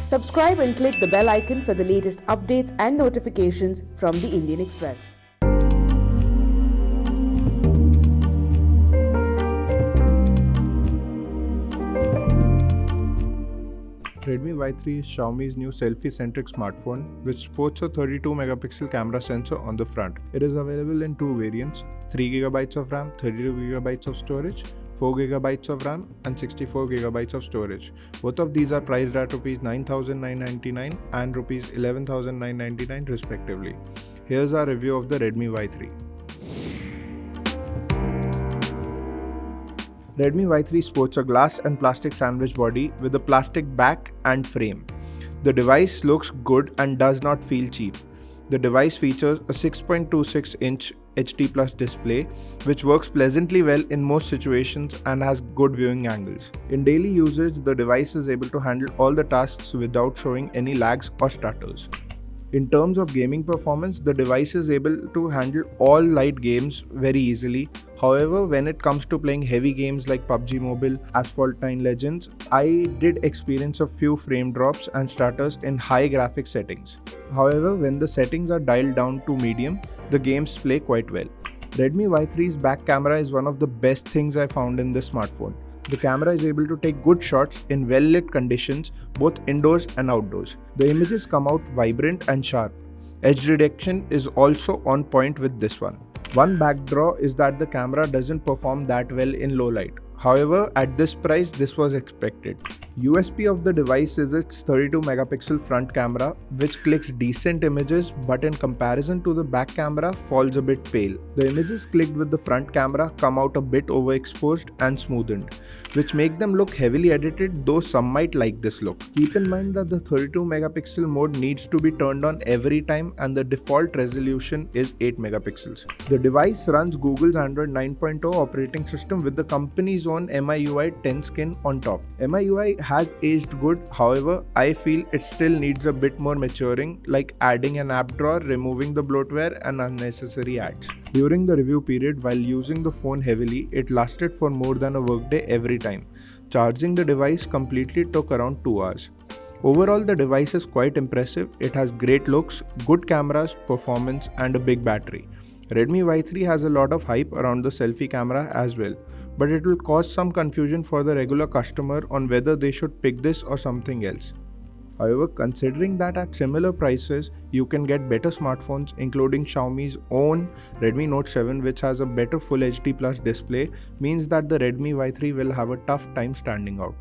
Subscribe and click the bell icon for the latest updates and notifications from the Indian Express. Redmi Y3 is Xiaomi's new selfie-centric smartphone, which sports a 32-megapixel camera sensor on the front. It is available in two variants: 3GB of RAM, 32GB of storage, 4GB of RAM, and 64GB of storage. Both of these are priced at Rs 9,999 and Rs 11,999 respectively. Here's our review of the Redmi Y3. Redmi Y3 sports a glass and plastic sandwich body with a plastic back and frame. The device looks good and does not feel cheap. The device features a 6.26-inch HD Plus display, which works pleasantly well in most situations and has good viewing angles. In daily usage, the device is able to handle all the tasks without showing any lags or stutters. In terms of gaming performance, the device is able to handle all light games very easily. However, when it comes to playing heavy games like PUBG Mobile, Asphalt 9 Legends, I did experience a few frame drops and stutters in high graphics settings. However, when the settings are dialed down to medium, the games play quite well. Redmi Y3's back camera is one of the best things I found in this smartphone. The camera is able to take good shots in well-lit conditions, both indoors and outdoors. The images come out vibrant and sharp. Edge detection is also on point with this one. One backdraw is that the camera doesn't perform that well in low light. However, at this price, this was expected. USP of the device is its 32-megapixel front camera, which clicks decent images, but in comparison to the back camera, falls a bit pale. The images clicked with the front camera come out a bit overexposed and smoothened, which make them look heavily edited, though some might like this look. Keep in mind that the 32-megapixel mode needs to be turned on every time, and the default resolution is 8 megapixels. The device runs Google's Android 9.0 operating system with the company's own MIUI 10 skin on top. MIUI has aged good, however, I feel it still needs a bit more maturing, like adding an app drawer, removing the bloatware and unnecessary ads. During the review period, while using the phone heavily, it lasted for more than a workday every time. Charging the device completely took around 2 hours. Overall, the device is quite impressive. It has great looks, good cameras, performance and a big battery. Redmi Y3 has a lot of hype around the selfie camera as well, but it will cause some confusion for the regular customer on whether they should pick this or something else. However, considering that at similar prices, you can get better smartphones including Xiaomi's own Redmi Note 7, which has a better Full HD Plus display, means that the Redmi Y3 will have a tough time standing out.